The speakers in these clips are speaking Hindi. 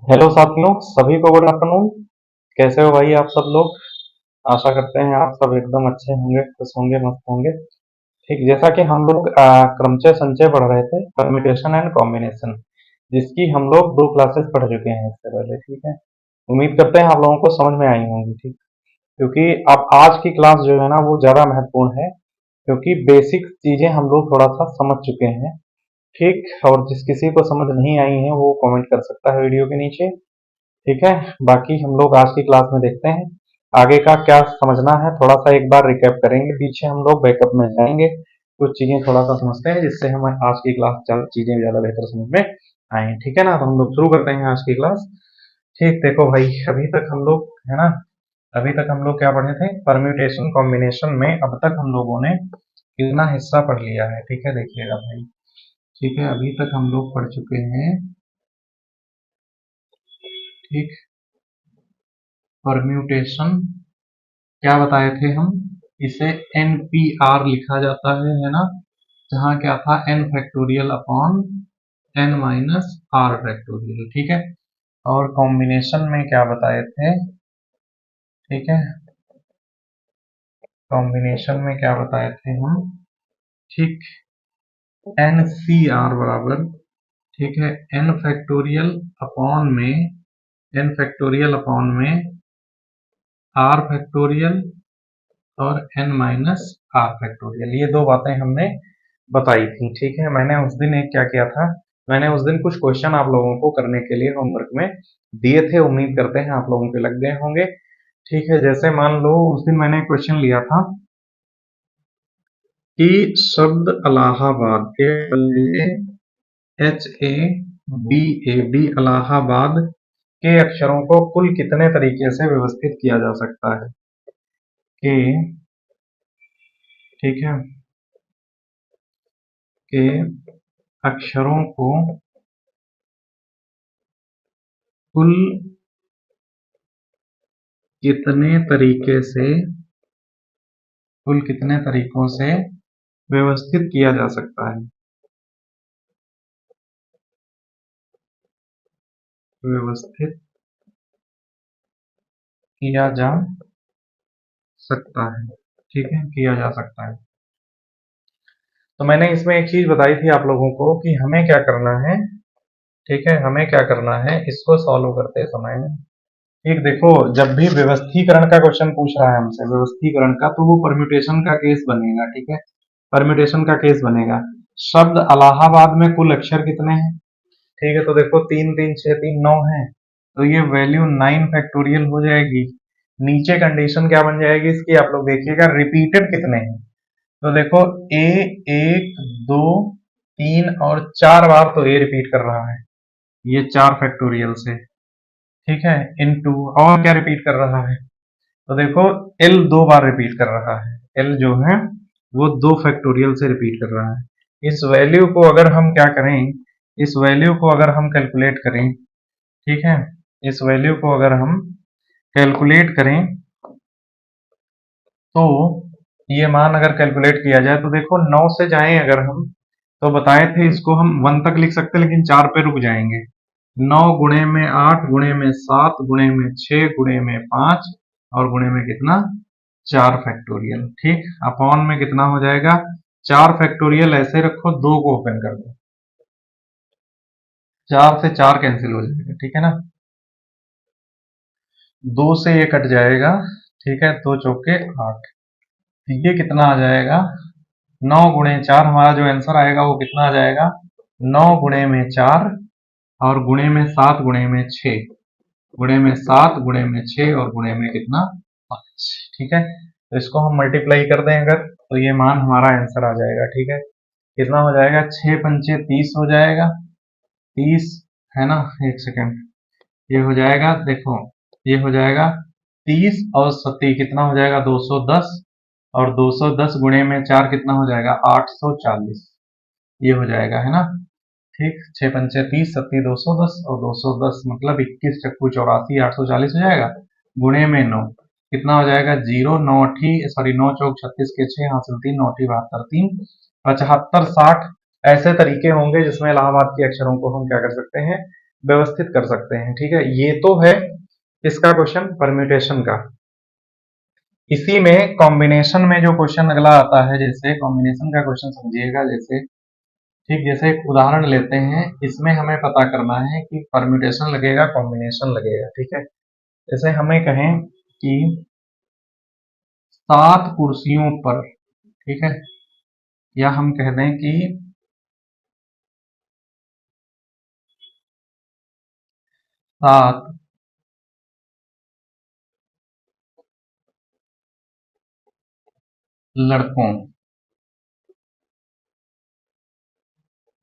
हेलो साथियों, सभी को गुड आफ्टरनून। कैसे हो भाई आप सब लोग? आशा करते हैं आप सब एकदम अच्छे होंगे, खुश होंगे, मस्त होंगे। ठीक, जैसा कि हम लोग क्रमचय संचय पढ़ रहे थे, परम्यूटेशन एंड कॉम्बिनेशन, जिसकी हम लोग 2 क्लासेस पढ़ चुके हैं इससे पहले। ठीक है, उम्मीद करते हैं आप लोगों को समझ में आई होंगी। ठीक, क्योंकि अब आज की क्लास जो है ना वो ज़्यादा महत्वपूर्ण है, क्योंकि बेसिक चीज़ें हम लोग थोड़ा सा समझ चुके हैं। ठीक, और जिस किसी को समझ नहीं आई है वो कमेंट कर सकता है वीडियो के नीचे। ठीक है, बाकी हम लोग आज की क्लास में देखते हैं आगे का क्या समझना है। थोड़ा सा एक बार रिकैप करेंगे, पीछे हम लोग बैकअप में जाएंगे, कुछ चीजें थोड़ा सा समझते हैं जिससे हमें आज की क्लास चीजें ज्यादा बेहतर समझ में आए। ठीक है ना, तो हम लोग शुरू करते हैं आज की क्लास। ठीक, देखो भाई, अभी तक हम लोग, है ना, अभी तक हम लोग क्या पढ़े थे? परम्यूटेशन कॉम्बिनेशन में अब तक हम लोगों ने कितना हिस्सा पढ़ लिया है? ठीक है, देखिएगा भाई। ठीक है, अभी तक हम लोग पढ़ चुके हैं, ठीक, परम्यूटेशन क्या बताए थे हम? इसे NPR लिखा जाता है ना, जहाँ क्या था, n factorial upon n minus R factorial. ठीक है, और कॉम्बिनेशन में क्या बताए थे? ठीक है, कॉम्बिनेशन में क्या बताए थे हम? ठीक, NCR बराबर, ठीक है, n फैक्टोरियल अपॉन में, n फैक्टोरियल अपॉन में r फैक्टोरियल और n माइनस आर फैक्टोरियल। ये 2 बातें हमने बताई थी। ठीक है, मैंने उस दिन एक क्या किया था, मैंने उस दिन कुछ क्वेश्चन आप लोगों को करने के लिए होमवर्क में दिए थे। उम्मीद करते हैं आप लोगों के लग गए होंगे। ठीक है, जैसे मान लो उस दिन मैंने क्वेश्चन लिया था कि शब्द इलाहाबाद के HABAD इलाहाबाद के अक्षरों को कुल कितने तरीके से व्यवस्थित किया जा सकता है? कि, ठीक है, के अक्षरों को कुल कितने तरीके से, कुल कितने तरीकों से व्यवस्थित किया जा सकता है? व्यवस्थित किया जा सकता है। ठीक है, किया जा सकता है। तो मैंने इसमें एक चीज बताई थी आप लोगों को कि हमें क्या करना है। ठीक है, हमें क्या करना है इसको सॉल्व करते समय। ठीक, देखो, जब भी व्यवस्थीकरण का क्वेश्चन पूछ रहा है हमसे, व्यवस्थीकरण का, तो वो परम्यूटेशन का केस बनेगा। ठीक है, परम्यूटेशन का केस बनेगा। शब्द इलाहाबाद में कुल अक्षर कितने हैं? ठीक है, तो देखो 3 3 6 3 9 है, तो ये वैल्यू 9 फैक्टोरियल हो जाएगी। नीचे कंडीशन क्या बन जाएगी इसकी, आप लोग देखिएगा, रिपीटेड कितने हैं। तो देखो ए 1 2 3 और 4 बार तो ए रिपीट कर रहा है, ये 4 फैक्टोरियल से। ठीक है, इनटू, और क्या रिपीट कर रहा है? तो देखो एल 2 बार रिपीट कर रहा है, एल जो है वो 2 फैक्टोरियल से रिपीट कर रहा है। इस वैल्यू को अगर हम क्या करें, इस वैल्यू को अगर हम कैलकुलेट करें, ठीक है, इस वैल्यू को अगर हम कैलकुलेट करें, तो ये मान अगर कैलकुलेट किया जाए तो देखो 9 से जाएं अगर हम, तो बताए थे इसको हम 1 तक लिख सकते हैं, लेकिन 4 पे रुक जाएंगे। 9 गुणे में 8 गुणे में 7 गुणे में 6 गुणे में 5 और गुणे में कितना, 4 फैक्टोरियल। ठीक, अपॉन में कितना हो जाएगा, 4 फैक्टोरियल ऐसे रखो, 2 को ओपन कर दो, 4 से 4 कैंसिल हो जाएगा। ठीक है ना, 2 से ये कट जाएगा। ठीक है, 2 चौके 8, ये कितना आ जाएगा, 9 गुणे 4, हमारा जो आंसर आएगा वो कितना आ जाएगा, 9 गुणे में 4 और गुणे में 7 गुणे में 6, गुणे में 7 गुणे में 6 और गुणे में कितना, 5। ठीक है, तो इसको हम मल्टीप्लाई कर दें अगर, तो ये मान हमारा आंसर आ जाएगा। ठीक है, कितना हो जाएगा, 6 पंचे 30 हो जाएगा, 30, है ना, एक सेकेंड, ये हो जाएगा, देखो ये हो जाएगा 30 और 70 कितना हो जाएगा, 210, और 210 गुणे में 4 कितना हो जाएगा, 840, ये हो जाएगा, है ना। ठीक, 6 पंचे 30, 70 210 और 210 मतलब 21 चक्कू 84, 840 हो जाएगा। गुणे में 9 कितना हो जाएगा, 0 9 सॉरी 9 चौक 36 के 6 हासिल 3 9 72 3 75 60 ऐसे तरीके होंगे जिसमें इलाहाबाद के अक्षरों को हम क्या कर सकते हैं, व्यवस्थित कर सकते हैं। ठीक है, ये तो है इसका क्वेश्चन परम्यूटेशन का। इसी में कॉम्बिनेशन में जो क्वेश्चन अगला आता है, जैसे कॉम्बिनेशन का क्वेश्चन समझिएगा, जैसे ठीक, जैसे एक उदाहरण लेते हैं, इसमें हमें पता करना है कि परम्यूटेशन लगेगा कॉम्बिनेशन लगेगा। ठीक है, जैसे हमें कहें कि 7 कुर्सियों पर, ठीक है, या हम कह दें कि 7 लड़कों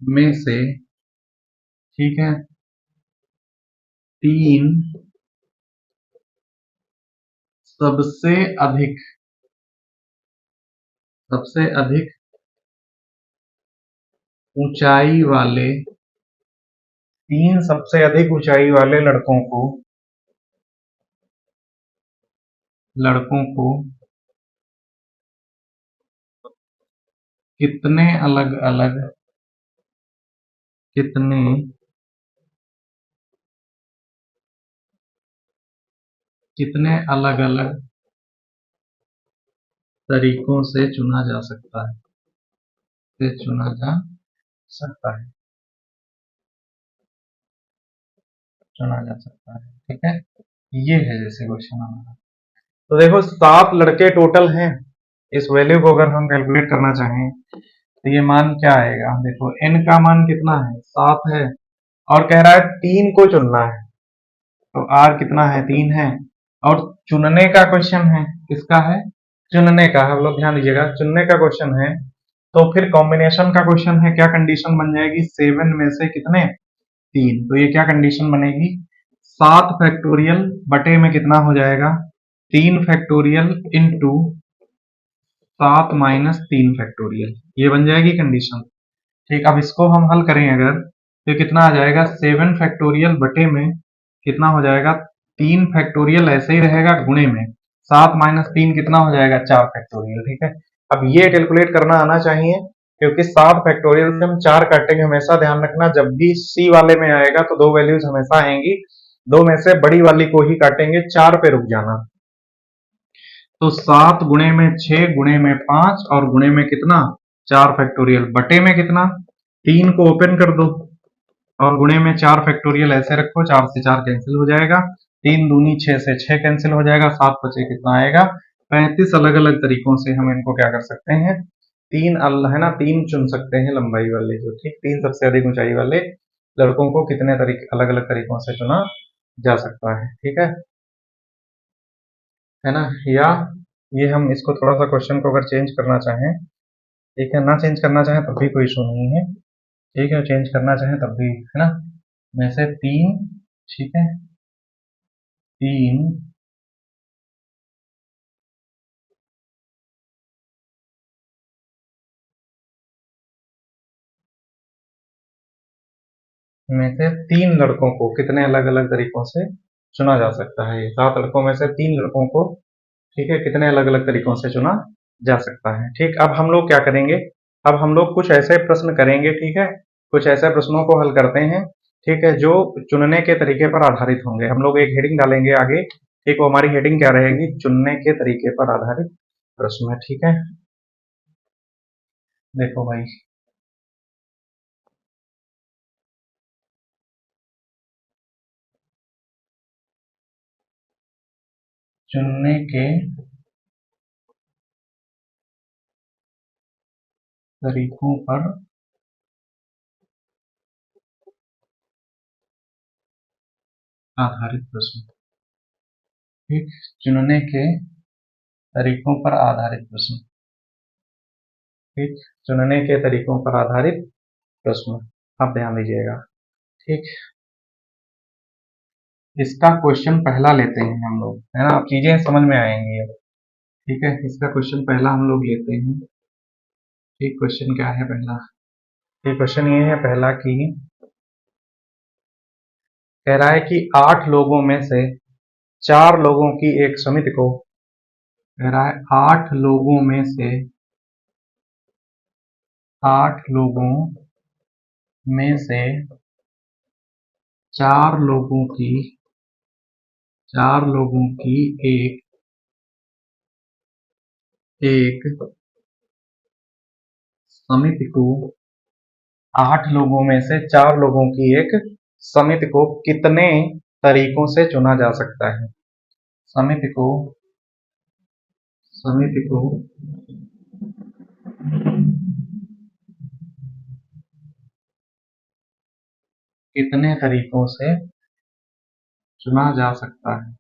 में से, ठीक है, 3 सबसे अधिक ऊंचाई वाले 3 सबसे अधिक ऊंचाई वाले लड़कों को कितने अलग अलग कितने कितने अलग अलग तरीकों से चुना जा सकता है, सकता है चुना जा सकता है। ठीक है, ये है जैसे क्वेश्चन हमारा। तो देखो 7 लड़के टोटल हैं, इस वैल्यू को अगर हम कैलकुलेट करना चाहें तो ये मान क्या आएगा, देखो n का मान कितना है, 7 है, और कह रहा है 3 को चुनना है, तो r कितना है, 3 है, और चुनने का क्वेश्चन है, किसका है, चुनने का। हम लोग ध्यान दीजिएगा, चुनने का क्वेश्चन है, तो फिर कॉम्बिनेशन का क्वेश्चन है, क्या कंडीशन बन जाएगी, 7 में से कितने, 3, तो ये क्या कंडीशन बनेगी, 7 फैक्टोरियल बटे में कितना हो जाएगा, 3 फैक्टोरियल इंटू 7 माइनस 3 फैक्टोरियल, ये बन जाएगी कंडीशन। ठीक, अब इसको हम हल करें अगर, तो कितना आ जाएगा, 7 फैक्टोरियल बटे में कितना हो जाएगा, 3 फैक्टोरियल ऐसे ही रहेगा गुणे में 7 माइनस 3 कितना हो जाएगा, 4 फैक्टोरियल। ठीक है, अब ये कैलकुलेट करना आना चाहिए, क्योंकि 7 फैक्टोरियल से हम 4 काटेंगे, हमेशा ध्यान रखना जब भी सी वाले में आएगा तो 2 वैल्यूज हमेशा आएंगी, 2 में से बड़ी वाली को ही काटेंगे, 4 पे रुक जाना। तो 7 गुणे में 6 गुणे में 5 और गुणे में कितना, 4 फैक्टोरियल, बटे में कितना, 3 को ओपन कर दो और गुणे में 4 फैक्टोरियल ऐसे रखो, 4 से 4 कैंसिल हो जाएगा, 3 दूनी 6 से 6 कैंसिल हो जाएगा, 7 बचे कितना आएगा, 35 अलग अलग तरीकों से हम इनको क्या कर सकते हैं, है ना, 3 चुन सकते हैं लंबाई वाले जो, ठीक, 3 सबसे अधिक ऊंचाई वाले लड़कों को कितने तरीके अलग अलग तरीकों से चुना जा सकता है। ठीक है ना, या ये हम इसको थोड़ा सा क्वेश्चन को अगर चेंज करना चाहें, ठीक है, ना चेंज करना चाहें तब भी कोई इशू नहीं है, ठीक है, चेंज करना चाहें तब भी, है ना, में से 3, ठीक है, 3 में से 3 लड़कों को कितने अलग अलग तरीकों से चुना जा सकता है, 7 लड़कों में से 3 लड़कों को, ठीक है, कितने अलग अलग तरीकों से चुना जा सकता है। ठीक, अब हम लोग क्या करेंगे, अब हम लोग कुछ ऐसे प्रश्न करेंगे, ठीक है, कुछ ऐसे प्रश्नों को हल करते हैं, ठीक है, जो चुनने के तरीके पर आधारित होंगे। हम लोग एक हेडिंग डालेंगे आगे, ठीक, वो हमारी हेडिंग क्या रहेगी, चुनने के तरीके पर आधारित प्रश्न। ठीक है, देखो भाई, चुनने के तरीकों पर आधारित प्रश्न, ठीक, चुनने के तरीकों पर आधारित प्रश्न, ठीक, चुनने के तरीकों पर आधारित प्रश्न, आप ध्यान दीजिएगा। ठीक, इसका क्वेश्चन पहला लेते हैं हम लोग, है ना, अब चीजें समझ में आएंगी अब। ठीक है, इसका क्वेश्चन पहला हम लोग लेते हैं। ठीक, क्वेश्चन क्या है पहला, ये क्वेश्चन ये है पहला कि कह रहा है कि 8 लोगों में से 4 लोगों की एक समिति को, कह रहा है 8 लोगों में से 8 लोगों में से चार लोगों की एक एक समिति को 8 लोगों में से 4 लोगों की एक समिति को कितने तरीकों से चुना जा सकता है? समिति को कितने तरीकों से चुना जा सकता है?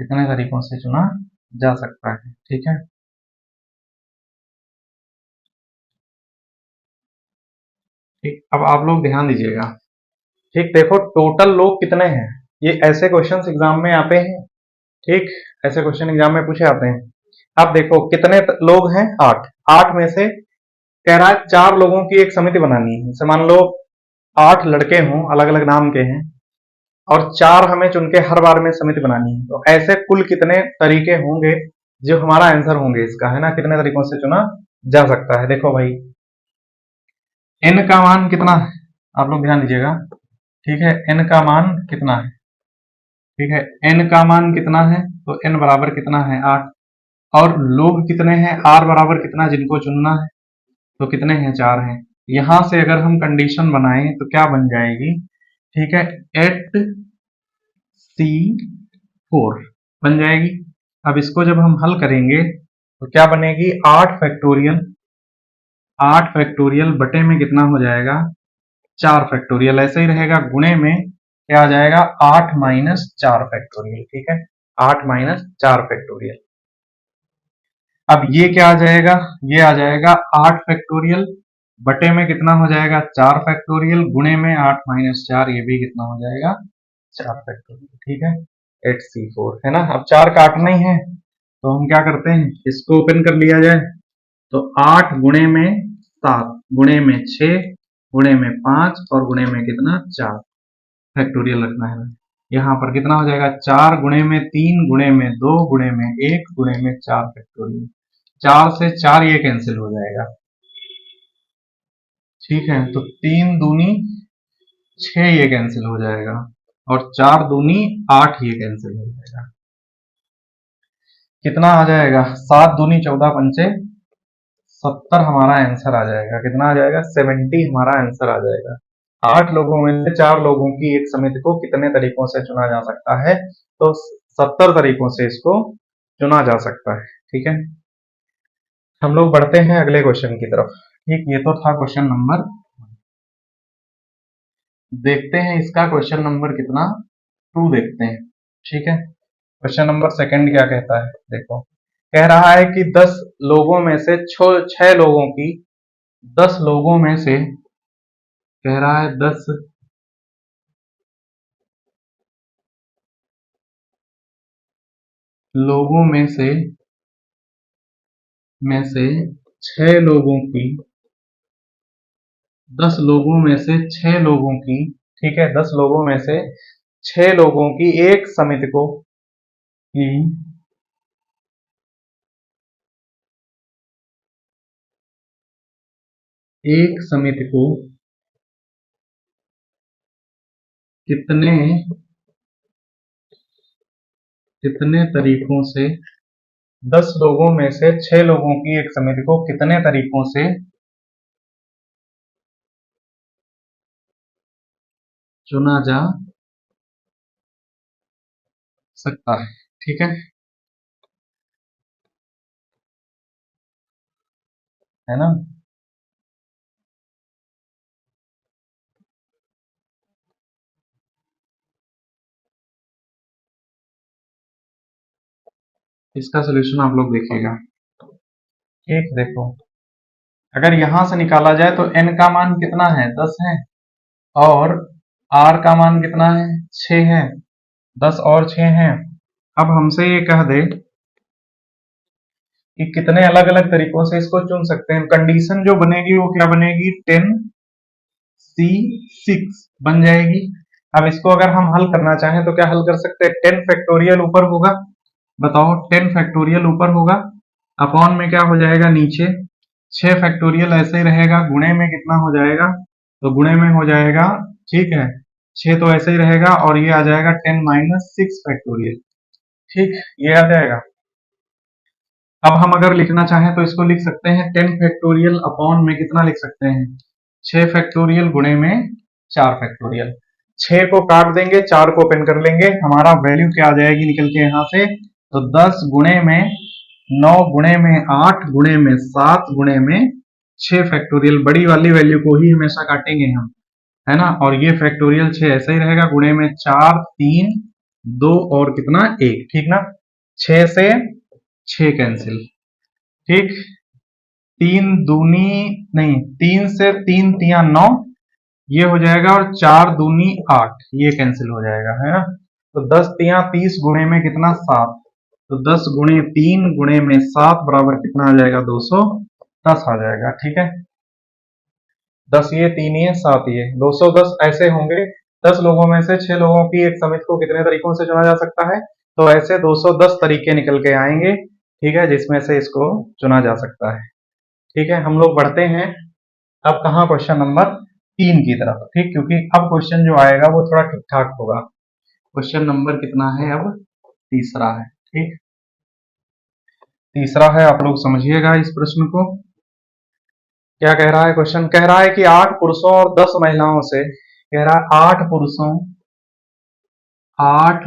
कितने तरीकों से चुना जा सकता है? ठीक है, ठीक। अब आप लोग ध्यान दीजिएगा। ठीक, देखो टोटल लोग कितने हैं, ये ऐसे क्वेश्चंस एग्जाम में आते हैं। ठीक, ऐसे क्वेश्चन एग्जाम में पूछे आते हैं। अब देखो कितने लोग हैं, 8। 8 में से कह रहा है 4 लोगों की एक समिति बनानी है। जैसे मान लो 8 लड़के हों, अलग अलग नाम के हैं, और 4 हमें चुन के हर बार में समिति बनानी है। तो ऐसे कुल कितने तरीके होंगे जो हमारा आंसर होंगे इसका, है ना? कितने तरीकों से चुना जा सकता है? देखो भाई, n का मान कितना है, आप लोग ध्यान दीजिएगा। ठीक है, n का मान कितना है? ठीक है, n का मान कितना है? तो n बराबर कितना है? 8। और लोग कितने हैं? r बराबर कितना जिनको चुनना है? तो कितने हैं? 4 हैं। यहां से अगर हम कंडीशन बनाएं तो क्या बन जाएगी? ठीक है, एट C4 बन जाएगी। अब इसको जब हम हल करेंगे तो क्या बनेगी? 8 फैक्टोरियल बटे में कितना हो जाएगा? 4 फैक्टोरियल। ऐसे ही रहेगा, गुणे में क्या आ जाएगा? 8 माइनस 4 फैक्टोरियल। ठीक है, 8 माइनस 4 फैक्टोरियल। अब ये क्या आ जाएगा? ये आ जाएगा 8 फैक्टोरियल बटे में कितना हो जाएगा? 4 फैक्टोरियल, गुणे में 8 माइनस 4, ये भी कितना हो जाएगा? 4 फैक्टोरियल। ठीक है, 8C4 है ना। अब 4 काटना ही है तो हम क्या करते हैं, इसको ओपन कर लिया जाए। तो 8 गुणे में 7 गुणे में 6 गुणे में 5 और गुणे में कितना? 4 फैक्टोरियल रखना है। यहाँ पर कितना हो जाएगा? 4 गुणे में 3 गुणे में 2 गुणे में 1 गुणे में 4 फैक्टोरियल। 4 से 4 ये कैंसिल हो जाएगा। ठीक है, तो 3 दूनी 6 ये कैंसिल हो जाएगा, और 4 दूनी 8 ये कैंसिल हो जाएगा। कितना आ जाएगा? 7 दूनी 14 पंचे 70 हमारा आंसर आ जाएगा। कितना आ जाएगा? 70 हमारा आंसर आ जाएगा। 8 लोगों में से 4 लोगों की एक समिति को कितने तरीकों से चुना जा सकता है? तो 70 तरीकों से इसको चुना जा सकता है। ठीक है, हम लोग बढ़ते हैं अगले क्वेश्चन की तरफ। ठीक, ये तो था क्वेश्चन नंबर। देखते हैं इसका क्वेश्चन नंबर कितना, 2 देखते हैं। ठीक है, क्वेश्चन नंबर सेकंड क्या कहता है? देखो, कह रहा है कि 10 लोगों में से 6 लोगों की 10 लोगों में से कह रहा है 10 लोगों में से 6 लोगों की 10 लोगों में से 6 लोगों की, ठीक है, 10 लोगों में से 6 लोगों की एक समिति को की एक समिति को कितने कितने तरीकों से 10 लोगों में से 6 लोगों की एक समिति को कितने तरीकों से चुना जा सकता है? ठीक है ना? इसका सोल्यूशन आप लोग देखिएगा। ठीक, देखो, अगर यहां से निकाला जाए तो n का मान कितना है? 10 है, और r का मान कितना है? 6 है। 10 और 6 हैं। अब हमसे ये कह दे कि कितने अलग अलग तरीकों से इसको चुन सकते हैं। कंडीशन जो बनेगी वो क्या बनेगी? 10C6 बन जाएगी। अब इसको अगर हम हल करना चाहें तो क्या हल कर सकते हैं? 10 फैक्टोरियल ऊपर होगा, बताओ, 10 फैक्टोरियल ऊपर होगा, अपॉन में क्या हो जाएगा? नीचे 6 फैक्टोरियल ऐसे ही रहेगा, गुणे में कितना हो जाएगा, तो गुणे में हो जाएगा, ठीक है, 6 तो ऐसे ही रहेगा और ये आ जाएगा 10 माइनस 6 फैक्टोरियल, ठीक, ये आ जाएगा। अब हम अगर लिखना चाहें तो इसको लिख सकते हैं 10 फैक्टोरियल अपॉन में कितना लिख सकते हैं, 6 फैक्टोरियल गुणे में 4 फैक्टोरियल। 6 को काट देंगे, 4 को ओपन कर लेंगे, हमारा वैल्यू क्या आ जाएगी निकल के यहाँ से, तो 10 गुणे में 9 गुणे में 8 गुणे में 7 गुणे में 6 फैक्टोरियल, बड़ी वाली वैल्यू को ही हमेशा काटेंगे हम, है ना। और ये फैक्टोरियल 6 ऐसा ही रहेगा, गुणे में 4 3 2 और कितना 1, ठीक ना। 6 से 6 कैंसिल, ठीक, 3 दूनी नहीं, 3 से 3 तिया 9, ये हो जाएगा, और 4 दूनी 8, ये कैंसिल हो जाएगा, है ना। तो 10 तिया 30 गुणे में कितना 7, तो 10 गुणे 3 गुणे में 7 बराबर कितना आ जाएगा 210 आ जाएगा, ठीक है। 10 ये 3 ये 7 ये 210 ऐसे होंगे। 10 लोगों में से 6 लोगों की एक समिति को कितने तरीकों से चुना जा सकता है, तो ऐसे 210 तरीके निकल के आएंगे, ठीक है, जिसमें से इसको चुना जा सकता है, ठीक है। हम लोग बढ़ते हैं अब कहाँ, क्वेश्चन नंबर 3 की तरफ, ठीक, क्योंकि अब क्वेश्चन जो आएगा वो थोड़ा ठीक ठाक होगा। क्वेश्चन नंबर कितना है अब, तीसरा है, ठीक, तीसरा है, आप लोग समझिएगा इस प्रश्न को। क्या कह रहा है क्वेश्चन, कह रहा है कि 8 पुरुषों और 10 महिलाओं से, कह रहा है 8 पुरुषों 8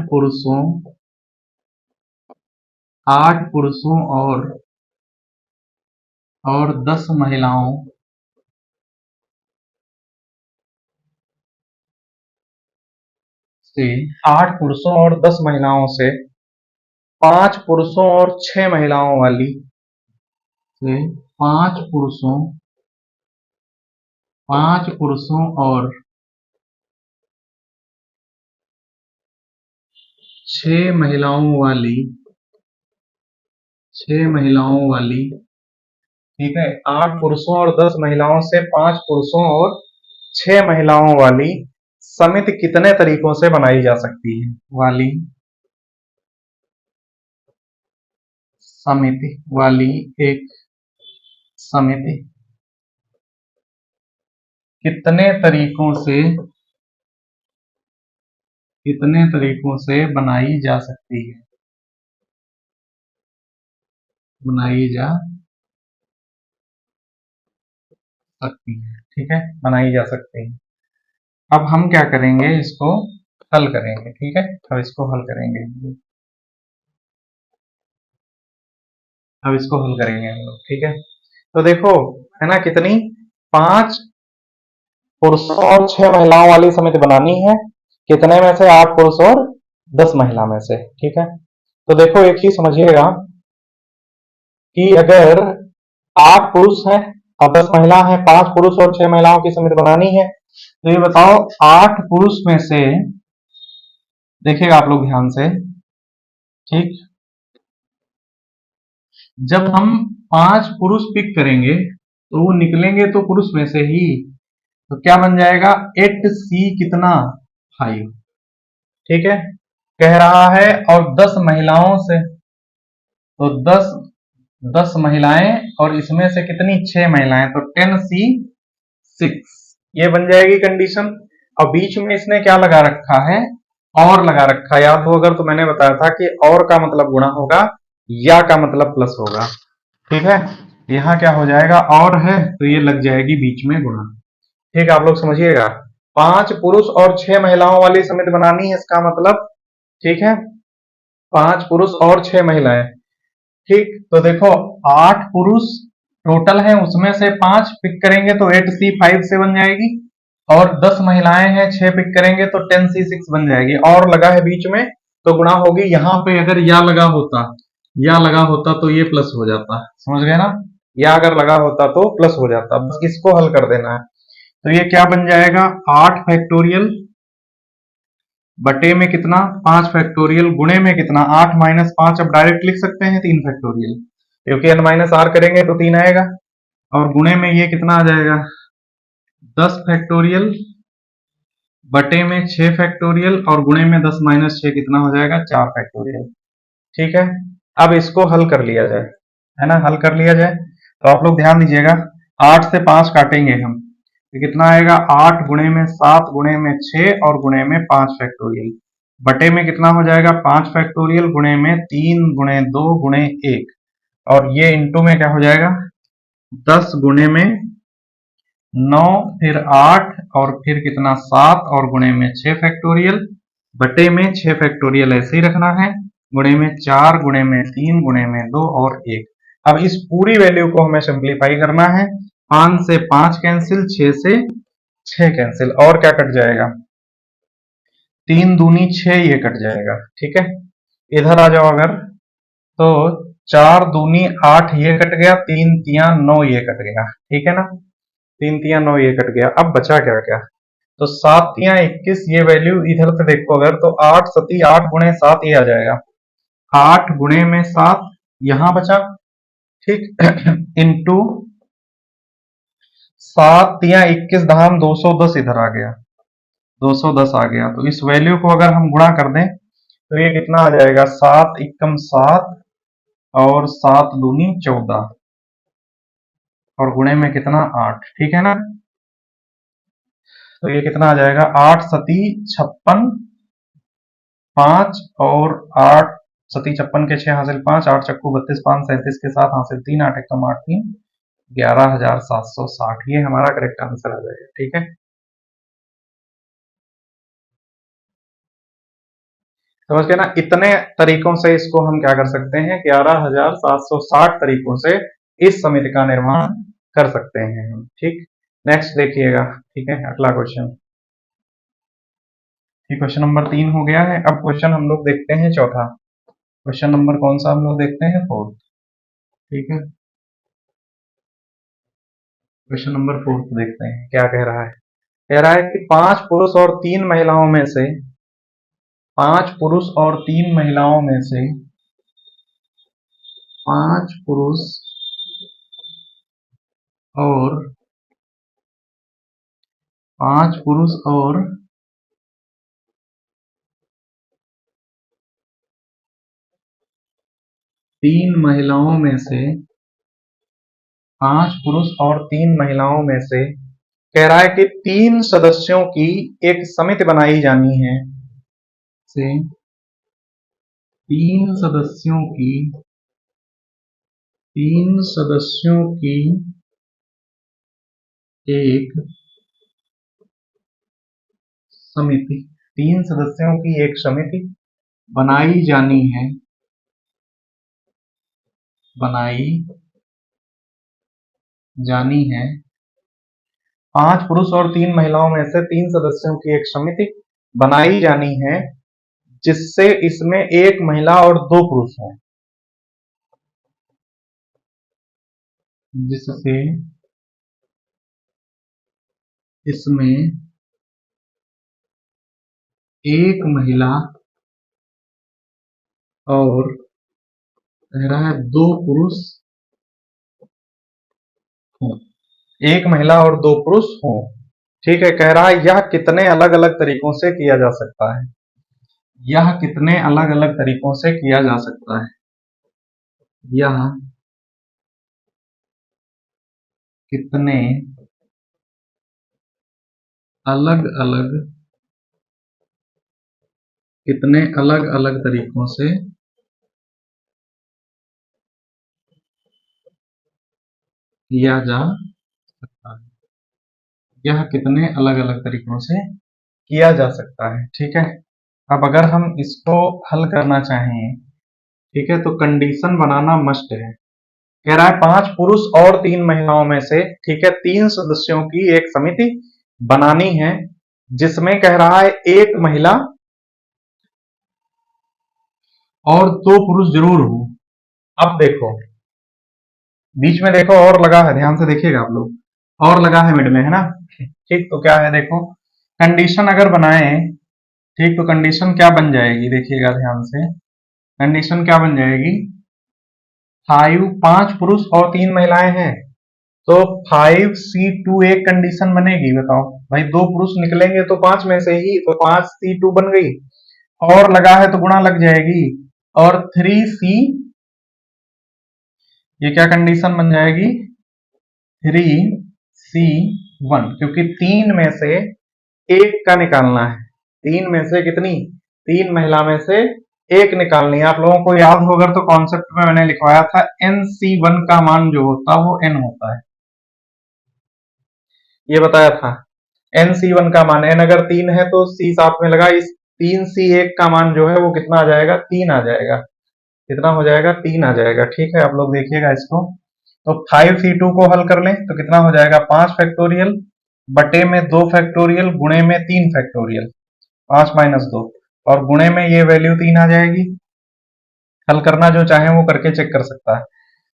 पुरुषों और 10 महिलाओं से, 8 पुरुषों और 10 महिलाओं से 5 पुरुषों और 6 महिलाओं वाली, से 5 पुरुषों और 6 महिलाओं वाली, ठीक है, 8 पुरुषों और 10 महिलाओं से 5 पुरुषों और 6 महिलाओं वाली समिति कितने तरीकों से बनाई जा सकती है, वाली समिति, वाली एक समिति कितने तरीकों से बनाई जा सकती है, बनाई जा सकती है, ठीक है, बनाई जा सकती है। अब हम क्या करेंगे, इसको हल करेंगे, ठीक है, अब इसको हल करेंगे, अब इसको हल करेंगे हम लोग, ठीक है। तो देखो, है ना, कितनी, 5 पुरुषों और 6 महिलाओं वाली समिति बनानी है, कितने में से, 8 पुरुष और 10 महिला में से, ठीक है। तो देखो एक चीज समझिएगा कि अगर 8 पुरुष हैं और 10 महिला हैं, 5 पुरुष और 6 महिलाओं की समिति बनानी है, तो ये बताओ 8 पुरुष में से, देखिएगा आप लोग ध्यान से, ठीक, जब हम 5 पुरुष पिक करेंगे तो वो निकलेंगे तो पुरुष में से ही, तो क्या बन जाएगा 8C कितना 5, ठीक है, कह रहा है। और 10 महिलाओं से, तो 10 महिलाएं और इसमें से कितनी 6 महिलाएं, तो 10C6, ये बन जाएगी कंडीशन। और बीच में इसने क्या लगा रखा है, और लगा रखा, याद हो अगर तो मैंने बताया था कि और का मतलब गुणा होगा, या का मतलब प्लस होगा, ठीक है। यहाँ क्या हो जाएगा, और है तो ये लग जाएगी बीच में गुणा, ठीक है, आप लोग समझिएगा। 5 पुरुष और 6 महिलाओं वाली समिति बनानी है, इसका मतलब, ठीक है, 5 पुरुष और 6 महिलाएं, ठीक। तो देखो 8 पुरुष टोटल है, उसमें से 5 पिक करेंगे तो 8C5 से बन जाएगी, और 10 महिलाएं हैं, 6 पिक करेंगे तो 10C6 बन जाएगी, और लगा है बीच में तो गुणा होगी। यहाँ पे अगर या लगा होता तो ये प्लस हो जाता, समझ गए ना, या अगर लगा होता तो प्लस हो जाता, बस इसको हल कर देना है। तो ये क्या बन जाएगा, 8 फैक्टोरियल बटे में कितना 5 फैक्टोरियल गुणे में कितना 8 माइनस 5, अब डायरेक्ट लिख सकते हैं 3 फैक्टोरियल, क्योंकि n माइनस आर करेंगे तो 3 आएगा, और गुणे में ये कितना आ जाएगा 10 फैक्टोरियल बटे में 6 फैक्टोरियल, और गुणे में 10 माइनस 6 कितना हो जाएगा 4 फैक्टोरियल, ठीक है। अब इसको हल कर लिया जाए, है ना, हल कर लिया जाए। तो आप लोग ध्यान दीजिएगा, 8 से 5 काटेंगे हम तो कितना आएगा, 8 गुणे में 7 गुणे में 6 और गुणे में 5 फैक्टोरियल, बटे में कितना हो जाएगा 5 फैक्टोरियल गुणे में 3 गुणे 2 गुणे 1, और ये इंटू में क्या हो जाएगा 10 गुणे में 9, फिर 8 और फिर कितना 7 और गुणे में 6 फैक्टोरियल, बटे में 6 फैक्टोरियल ऐसे ही रखना है, गुणे में 4 गुणे में 3 गुणे में 2 और 1। अब इस पूरी वैल्यू को हमें सिंप्लीफाई करना है, 5 से 5 कैंसिल, 6 से 6 कैंसिल, और क्या कट जाएगा 3 दूनी 6, ये कट जाएगा। ठीक है, इधर आ जाओ अगर, तो 4 दूनी 8 ये कट गया, 3 तिया 9 ये कट गया। ठीक है ना, 3 तिया 9 ये कट गया। अब बचा क्या क्या, तो 7 तिया 21, ये वैल्यू इधर से देखो अगर, तो 8 सती 8 गुणे 7 ये आ जाएगा, 8 गुणे में 7 यहां बचा, ठीक इंटू 7 तिया 21 धाम 210 इधर आ गया, 210 आ गया। तो इस वैल्यू को अगर हम गुणा कर दें तो ये कितना आ जाएगा, 7 एकम 7 और 7 दूनी 14 और गुणे में कितना 8। ठीक है ना, तो ये कितना आ जाएगा 8 सती 56, 5 और 8 सती 56 के 6 हासिल 5, 8 चक्कू 32, 5 37 के 7 हासिल 3, 8 एकम 8 3, 11,760, ये हमारा करेक्ट आंसर आ जाएगा। ठीक है, समझ गए ना, इतने तरीकों से इसको हम क्या कर सकते हैं, 11,760 तरीकों से इस समिति का निर्माण कर सकते हैं हम। ठीक, नेक्स्ट देखिएगा। ठीक है, अगला क्वेश्चन, ये क्वेश्चन नंबर 3 हो गया है। अब क्वेश्चन हम लोग देखते हैं चौथा, क्वेश्चन नंबर कौन सा हम लोग देखते हैं, 4। ठीक है, क्वेश्चन नंबर 4 देखते हैं क्या कह रहा है। कह रहा है कि 5 पुरुष और 3 महिलाओं में से, 5 पुरुष और 3 महिलाओं में से 5 पुरुष और 5 पुरुष और 3 महिलाओं में से, 5 पुरुष और 3 महिलाओं में से कह रहा है कि 3 सदस्यों की एक समिति बनाई जानी है, से 3 सदस्यों की, 3 सदस्यों की एक समिति, 3 सदस्यों की एक समिति बनाई जानी है, बनाई जानी है। 5 पुरुष और 3 महिलाओं में से 3 सदस्यों की एक समिति बनाई जानी है, जिससे इसमें 1 महिला और 2 पुरुष हों, जिससे इसमें 1 महिला और कह रहा है 2 पुरुष हों, 1 महिला और 2 पुरुष हों। ठीक है, कह रहा है यह कितने अलग अलग तरीकों से किया जा सकता है, यह कितने अलग अलग तरीकों से किया जा सकता है, यह कितने अलग अलग, कितने अलग अलग तरीकों से किया जा सकता है, यह कितने अलग अलग तरीकों से किया जा सकता है। ठीक है, अब अगर हम इसको हल करना चाहें, ठीक है, तो कंडीशन बनाना मस्ट है। कह रहा है 5 पुरुष और 3 महिलाओं में से, ठीक है, 3 सदस्यों की एक समिति बनानी है, जिसमें कह रहा है 1 महिला और 2 पुरुष जरूर हो। अब देखो बीच में देखो और लगा है, ध्यान से देखिएगा आप लोग, और लगा है मिड में, है ना। ठीक, तो क्या है देखो, कंडीशन अगर बनाए, ठीक, तो कंडीशन क्या बन जाएगी, देखिएगा ध्यान से, कंडीशन क्या बन जाएगी, 5 पुरुष और 3 महिलाएं हैं, तो 5C2 एक कंडीशन बनेगी। बताओ भाई, 2 पुरुष निकलेंगे तो 5 में से ही, तो 5C2 बन गई, और लगा है तो गुणा लग जाएगी, और 3C, ये क्या कंडीशन बन जाएगी, 3C1, क्योंकि तीन में से एक का निकालना है। तीन में से कितनी? तीन महिला में से एक निकालनी है। आप लोगों को याद होगा तो कॉन्सेप्ट में मैंने लिखवाया था NC1 का मान जो होता है वो n होता है, ये बताया था। NC1 का मान n अगर 3 है तो C साथ में लगा, इस 3C1 का मान जो है वो कितना आ जाएगा? 3 आ जाएगा। कितना हो जाएगा? 3 आ जाएगा। ठीक है, आप लोग देखिएगा इसको। तो 5C2 को हल कर लें तो कितना हो जाएगा? 5 फैक्टोरियल बटे में 2 फैक्टोरियल गुणे में 3 फैक्टोरियल, 5 माइनस 2, और गुणे में ये वैल्यू 3 आ जाएगी। हल करना जो चाहे वो करके चेक कर सकता है।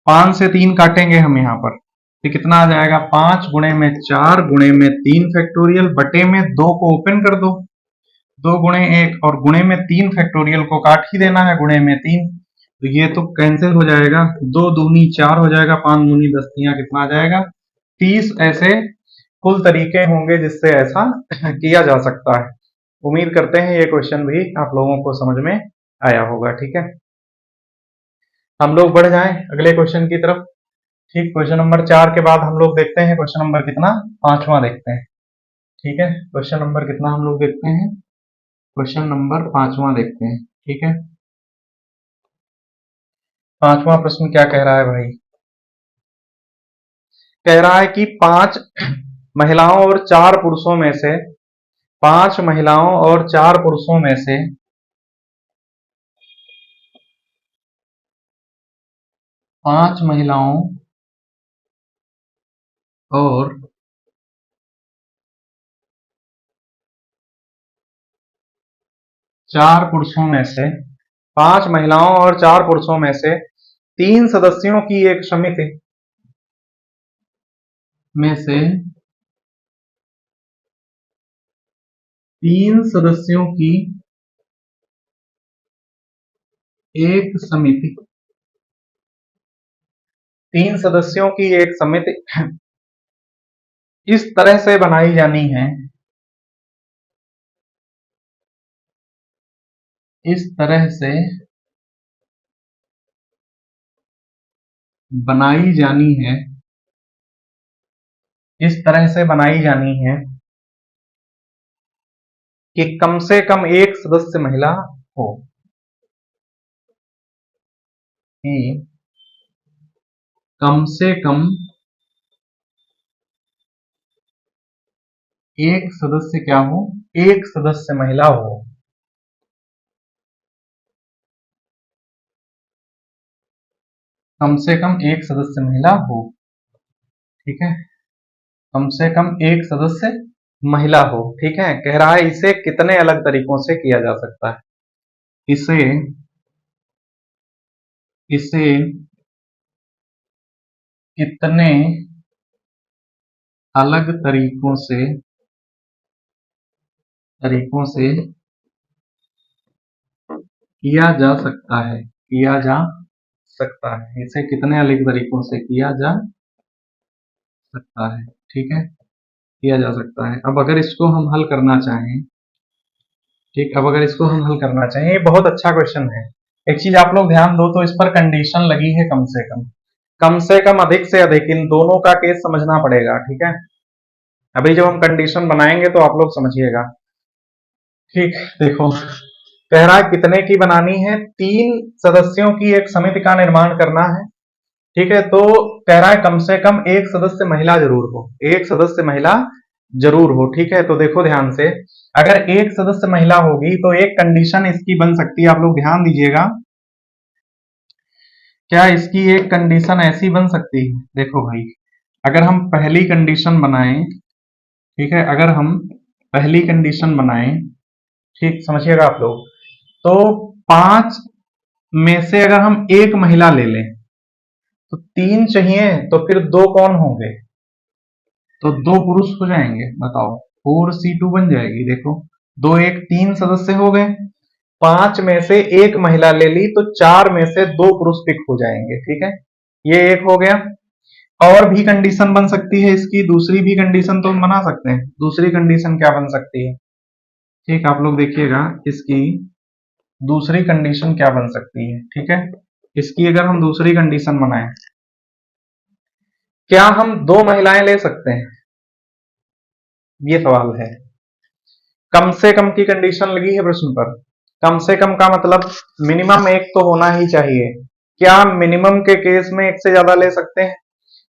5 से 3 काटेंगे हम यहाँ पर, तो कितना आ जाएगा? 5 गुणे में 4 गुणे में 3 फैक्टोरियल बटे में 2 को ओपन कर दो, 2 गुणे 1 और गुणे में 3 फैक्टोरियल को काट ही देना है, गुणे में 3, तो ये तो कैंसिल हो जाएगा। 2 दूनी 4 हो जाएगा, 5 दूनी 10, तियां कितना आ जाएगा? 30। ऐसे कुल तरीके होंगे जिससे ऐसा किया जा सकता है। उम्मीद करते हैं ये क्वेश्चन भी आप लोगों को समझ में आया होगा। ठीक है, हम लोग बढ़ जाएं अगले क्वेश्चन की तरफ। ठीक, क्वेश्चन नंबर 4 के बाद हम लोग देखते हैं क्वेश्चन नंबर कितना? 5वां देखते हैं। ठीक है, क्वेश्चन नंबर कितना हम लोग देखते हैं? क्वेश्चन नंबर 5वां देखते हैं। ठीक है, 5वां प्रश्न क्या कह रहा है भाई? कह रहा है कि 5 महिलाओं और 4 पुरुषों में से, 5 महिलाओं और 4 पुरुषों में से 5 महिलाओं और 4 पुरुषों में से, 5 महिलाओं और 4 पुरुषों में से 3 सदस्यों की एक समिति में से 3 सदस्यों की एक समिति, 3 सदस्यों की एक समिति इस तरह से बनाई जानी है, इस तरह से बनाई जानी है, इस तरह से बनाई जानी है कि कम से कम एक सदस्य महिला हो, कि कम से कम एक सदस्य क्या हो? एक सदस्य महिला हो। कम से कम एक सदस्य महिला हो। ठीक है, कम से कम एक सदस्य महिला हो। ठीक है, कह रहा है इसे कितने अलग तरीकों से किया जा सकता है? इसे इसे कितने अलग तरीकों से किया जा सकता है, किया जा सकता है। इसे कितने अलग तरीकों से किया जा सकता है? ठीक है, किया जा सकता है। अब अगर इसको हम हल करना चाहें, ठीक, अब अगर इसको हम हल करना चाहें, ये बहुत अच्छा क्वेश्चन है। एक चीज आप लोग ध्यान दो तो इस पर कंडीशन लगी है कम से कम, कम से कम, अधिक से अधिक, इन दोनों का केस समझना पड़ेगा। ठीक है, अभी जब हम कंडीशन बनाएंगे तो आप लोग समझिएगा। ठीक, देखो, कह रहा है कितने की बनानी है? 3 सदस्यों की एक समिति का निर्माण करना है। ठीक है, तो कह रहा है कम से कम एक सदस्य महिला जरूर हो, एक सदस्य महिला जरूर हो। ठीक है, तो देखो ध्यान से, अगर एक सदस्य महिला होगी तो एक कंडीशन इसकी बन सकती है, आप लोग ध्यान दीजिएगा। क्या इसकी एक कंडीशन ऐसी बन सकती है? देखो भाई, अगर हम पहली कंडीशन बनाएं, ठीक है, अगर हम पहली कंडीशन बनाएं, ठीक, समझिएगा आप लोग, तो 5 में से अगर हम एक महिला ले लें तो 3 चाहिए, तो फिर 2 कौन होंगे? तो 2 पुरुष हो जाएंगे। बताओ, 4C2 बन जाएगी। देखो, 2 1 3 सदस्य हो गए, 5 में से एक महिला ले ली तो 4 में से 2 पुरुष पिक हो जाएंगे। ठीक है, ये एक हो गया। और भी कंडीशन बन सकती है इसकी, दूसरी भी कंडीशन तो हम बना सकते हैं। दूसरी कंडीशन क्या बन सकती है? ठीक, आप लोग देखिएगा इसकी दूसरी कंडीशन क्या बन सकती है। ठीक है, इसकी अगर हम दूसरी कंडीशन बनाएं, क्या हम 2 महिलाएं ले सकते हैं, ये सवाल है। कम से कम की कंडीशन लगी है प्रश्न पर। कम से कम का मतलब मिनिमम एक तो होना ही चाहिए। क्या मिनिमम के केस में एक से ज्यादा ले सकते हैं?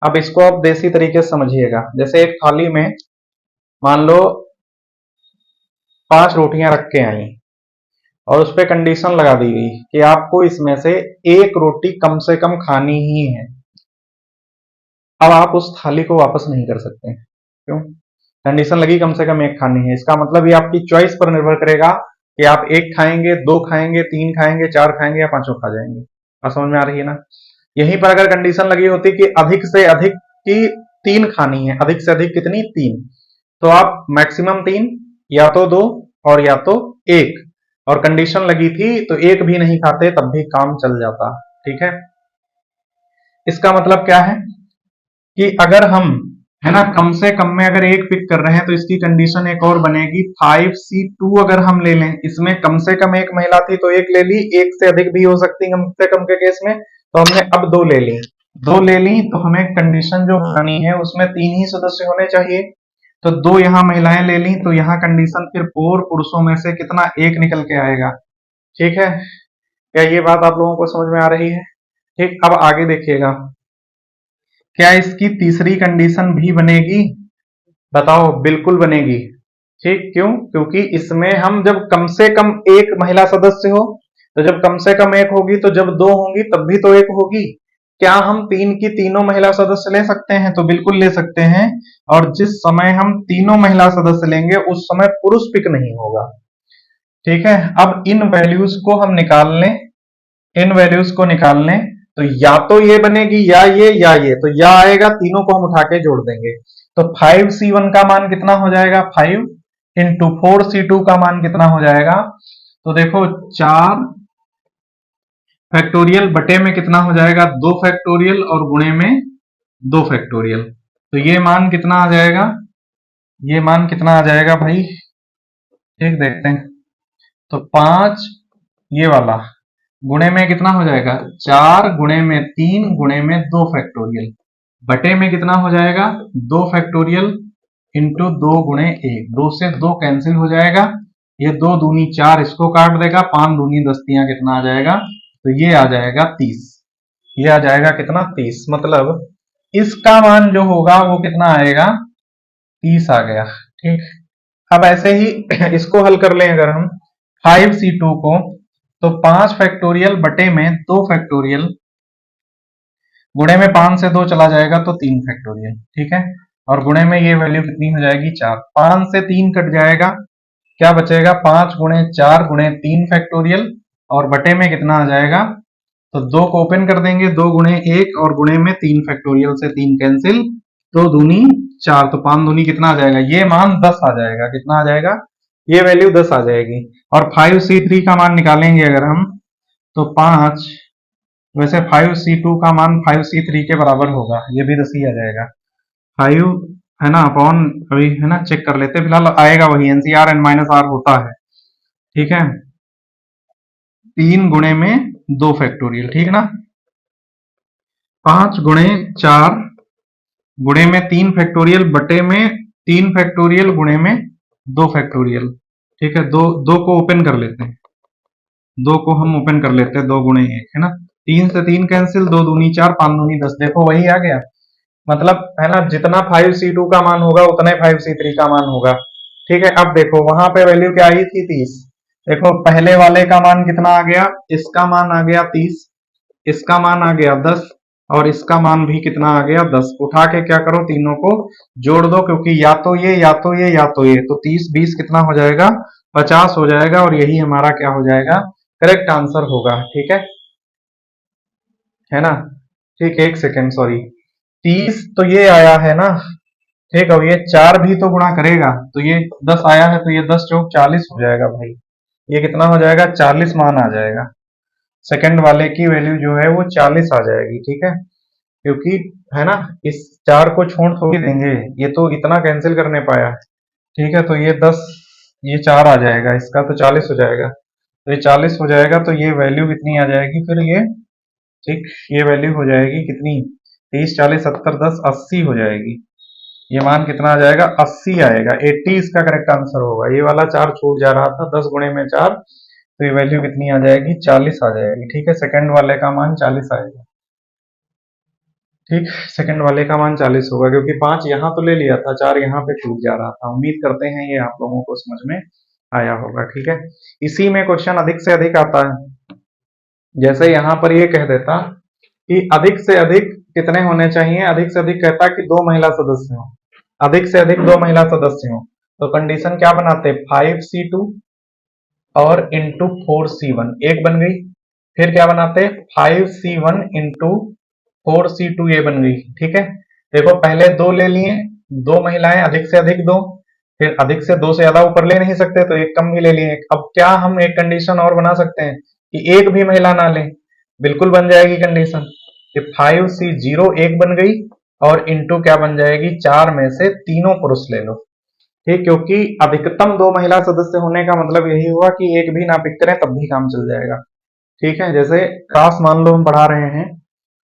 अब इसको आप देसी तरीके से समझिएगा। जैसे एक थाली में मान लो 5 रोटियां रख के आई और उस पर कंडीशन लगा दी गई कि आपको इसमें से एक रोटी कम से कम खानी ही है। अब आप उस थाली को वापस नहीं कर सकते। क्यों? कंडीशन लगी कम से कम एक खानी है। इसका मतलब ये आपकी चॉइस पर निर्भर करेगा कि आप एक खाएंगे, 2 खाएंगे, 3 खाएंगे, 4 खाएंगे या 5 खा जाएंगे। बात समझ में आ रही है ना? यहीं पर अगर कंडीशन लगी होती कि अधिक से अधिक की 3 खानी है, अधिक से अधिक कितनी? 3, तो आप मैक्सिमम 3 या तो 2 और या तो 1, और कंडीशन लगी थी तो एक भी नहीं खाते तब भी काम चल जाता। ठीक है, इसका मतलब क्या है कि अगर हम, है ना, कम से कम में अगर एक पिक कर रहे हैं तो इसकी कंडीशन एक और बनेगी 5C2। अगर हम ले लें, इसमें कम से कम एक महिला थी तो एक ले ली, एक से अधिक भी हो सकती कम से कम के केस में, तो हमने अब 2 ले ली। 2 ले ली तो हमें कंडीशन जो बनानी है उसमें 3 ही सदस्य होने चाहिए। तो 2 यहाँ महिलाएं ले ली तो यहाँ कंडीशन फिर 4 पुरुषों में से कितना? 1 निकल के आएगा। ठीक है, क्या ये बात आप लोगों को समझ में आ रही है? ठीक, अब आगे देखिएगा, क्या इसकी तीसरी कंडीशन भी बनेगी? बताओ, बिल्कुल बनेगी। ठीक, क्यों? क्योंकि इसमें हम जब कम से कम एक महिला सदस्य हो, तो जब कम से कम एक होगी तो जब 2 होंगी तब भी तो एक होगी। क्या हम 3 की तीनों महिला सदस्य ले सकते हैं? तो बिल्कुल ले सकते हैं। और जिस समय हम तीनों महिला सदस्य लेंगे उस समय पुरुष पिक नहीं होगा। ठीक है, अब इन वैल्यूज को हम निकाल लें, इन वैल्यूज को निकाल लें तो या तो ये बनेगी या ये, तो या आएगा, तीनों को हम उठा के जोड़ देंगे। तो 5C1 का मान कितना हो जाएगा? 5 इंटू 4C2 का मान कितना हो जाएगा? तो देखो 4 फैक्टोरियल बटे में कितना हो जाएगा? 2 फैक्टोरियल और गुणे में 2 फैक्टोरियल। तो ये मान कितना आ जाएगा? ये मान कितना आ जाएगा भाई? ठीक, देखते हैं। तो 5 ये वाला गुणे में कितना हो जाएगा? 4 गुणे में 3 गुणे में 2 फैक्टोरियल बटे में कितना हो जाएगा? 2 फैक्टोरियल इंटू 2 गुणे 1। 2 से 2 कैंसिल हो जाएगा, ये 2 दूनी 4 इसको काट देगा, 5 दूनी 10 कितना आ जाएगा? तो ये आ जाएगा 30। ये आ जाएगा कितना? 30। मतलब इसका मान जो होगा वो कितना आएगा? 30 आ गया। ठीक, अब ऐसे ही इसको हल कर लें अगर हम 5C2 को, तो 5 फैक्टोरियल बटे में 2 फैक्टोरियल गुणे में 5 से 2 चला जाएगा तो 3 फैक्टोरियल। ठीक है, और गुणे में ये वैल्यू कितनी हो जाएगी? 4। 5 से 3 कट जाएगा, क्या बचेगा? 5 गुणे 4 गुणे 3 फैक्टोरियल, और बटे में कितना आ जाएगा? तो 2 को ओपन कर देंगे, 2 गुणे 1 और गुणे में 3 फैक्टोरियल से 3 कैंसिल, 2 दूनी 4, तो 5 दूनी कितना आ जाएगा? ये मान 10 आ जाएगा। कितना आ जाएगा? ये वैल्यू 10 आ जाएगी। और 5C3 का मान निकालेंगे अगर हम, तो 5, वैसे 5C2 का मान 5C3 के बराबर होगा, ये भी 10 ही आ जाएगा। 5 है ना अपॉन, अभी है ना चेक कर लेते, फिलहाल आएगा वही, NCR n माइनस आर होता है। ठीक है, 3 गुणे में 2 फैक्टोरियल, ठीक ना, 5 गुणे 4 गुणे में 3 फैक्टोरियल बटे में 3 फैक्टोरियल गुणे में 2 फैक्टोरियल। ठीक है, दो को ओपन कर लेते हैं, 2 को हम ओपन कर लेते हैं, 2 गुणे 1 है ना, 3 से 3 कैंसिल, 2 दूनी 4, 5 दूनी 10, देखो वही आ गया। मतलब है ना, जितना 5C2 का मान होगा उतना ही 5C3 का मान होगा। ठीक है, अब देखो वहां पे वैल्यू क्या आई थी? 30। देखो पहले वाले का मान कितना आ गया? इसका मान आ गया 30, इसका मान आ गया 10, और इसका मान भी कितना आ गया? 10। उठा के क्या करो? तीनों को जोड़ दो, क्योंकि या तो ये या तो ये या तो ये, तो 30 20 कितना हो जाएगा? 50 हो जाएगा, और यही हमारा क्या हो जाएगा? करेक्ट आंसर होगा। ठीक है ना? ठीक, एक सेकेंड, सॉरी, 30 तो ये आया है ना। ठीक, अब ये 4 भी तो गुणा करेगा, तो ये 10 आया है, तो ये 10 चौक 40 हो जाएगा भाई। ये कितना हो जाएगा? 40 मान आ जाएगा। सेकंड वाले की वैल्यू जो है वो 40 आ जाएगी। ठीक है, क्योंकि है ना, इस 4 को छोड़ थोड़ी देंगे, ये तो इतना कैंसिल करने पाया। ठीक है, तो ये 10, ये 4 आ जाएगा, इसका तो 40 हो जाएगा, तो ये 40 हो जाएगा, तो ये वैल्यू कितनी आ जाएगी फिर? ये ठीक, ये वैल्यू हो जाएगी कितनी? 30 40 70 10 80 हो जाएगी। ये मान कितना आ जाएगा? 80 आएगा। 80 इसका करेक्ट आंसर होगा। ये वाला 4 छूट जा रहा था, 10 गुणे में 4, तो ये वैल्यू कितनी आ जाएगी? 40 आ जाएगी। ठीक है, सेकंड वाले का मान 40 आएगा। ठीक, सेकंड वाले का मान 40 होगा, क्योंकि 5 यहाँ तो ले लिया था, 4 यहाँ पे छूट जा रहा था। उम्मीद करते हैं ये आप लोगों को समझ में आया होगा। ठीक है, इसी में क्वेश्चन अधिक से अधिक आता है। जैसे यहाँ पर ये कह देता कि अधिक से अधिक कितने होने चाहिए, अधिक से अधिक कहता कि 2 महिला सदस्य हो, अधिक से अधिक 2 महिला सदस्य हो, तो कंडीशन क्या बनाते? 5C2 और इंटू 4C1 एक बन गई। फिर क्या बनाते? 5C1 इंटू 4C2 ये बन गई। ठीक है, देखो पहले 2 ले लिए, 2 महिलाएं, अधिक से अधिक 2, फिर अधिक से 2 से ज्यादा ऊपर ले नहीं सकते तो एक कम भी ले लिए। अब क्या हम एक कंडीशन और बना सकते हैं कि एक भी महिला ना ले? बिल्कुल बन जाएगी कंडीशन कि 5C0 एक बन गई और इंटू क्या बन जाएगी? 4 में से तीनों पुरुष ले लो। ठीक, क्योंकि अधिकतम 2 महिला सदस्य होने का मतलब यही हुआ कि एक भी ना पिक करें तब भी काम चल जाएगा। ठीक है, जैसे क्लास मान लो हम पढ़ा रहे हैं,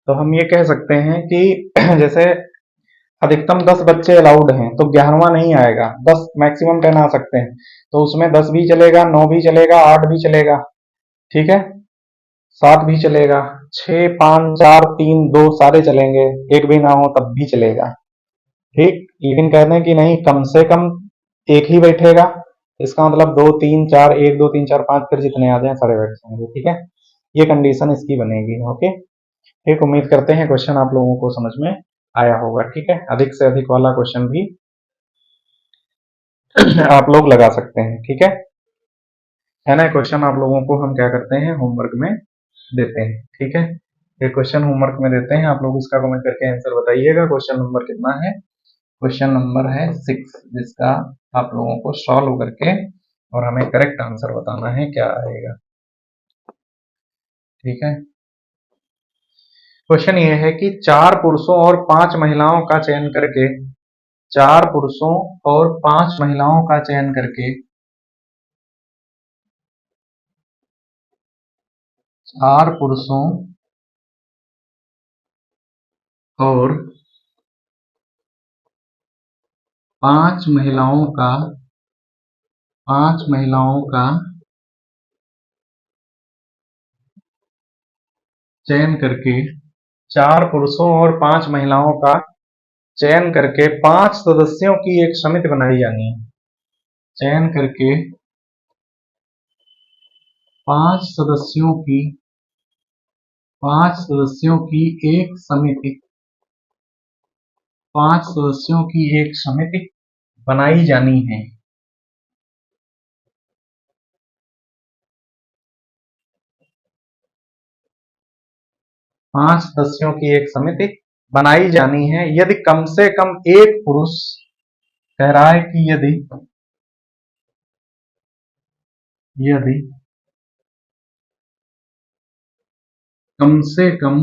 तो हम ये कह सकते हैं कि जैसे अधिकतम 10 बच्चे अलाउड हैं, तो 11वां नहीं आएगा, 10 मैक्सिमम 10 आ सकते हैं, तो उसमें 10 भी चलेगा, 9 भी चलेगा, 8 भी चलेगा। ठीक है, 7 भी चलेगा, 6 5 4 3 2 सारे चलेंगे, एक भी ना हो तब भी चलेगा। ठीक, लेकिन कहते हैं कि नहीं, कम से कम एक ही बैठेगा, इसका मतलब 2 3 4, 1 2 3 4 5, फिर जितने आ जाए सारे बैठ जाएंगे। ठीक है, ये कंडीशन इसकी बनेगी। ओके, ठीक, उम्मीद करते हैं क्वेश्चन आप लोगों को समझ में आया होगा। ठीक है, अधिक से अधिक वाला क्वेश्चन भी आप लोग लगा सकते हैं। ठीक है ना? क्वेश्चन आप लोगों को हम क्या करते हैं? होमवर्क में देते हैं। ठीक है, ये क्वेश्चन होमवर्क में देते हैं, आप लोग इसका कमेंट करके आंसर बताइएगा। क्वेश्चन नंबर कितना है? क्वेश्चन नंबर है 6, जिसका आप लोगों को सॉल्व करके और हमें करेक्ट आंसर बताना है क्या आएगा। ठीक है, क्वेश्चन ये है कि 4 पुरुषों और 5 महिलाओं का चयन करके, 4 पुरुषों और 5 महिलाओं का चयन करके 4 पुरुषों और 5 महिलाओं का 5 महिलाओं का चयन करके, 4 पुरुषों और 5 महिलाओं का चयन करके 5 सदस्यों की एक समिति बनाई जानी है। चयन करके 5 सदस्यों की 5 सदस्यों की एक समिति 5 सदस्यों की एक समिति बनाई जानी है। 5 सदस्यों की एक समिति बनाई जानी है यदि कम से कम एक पुरुष, कह रहा है कि यदि यदि कम से कम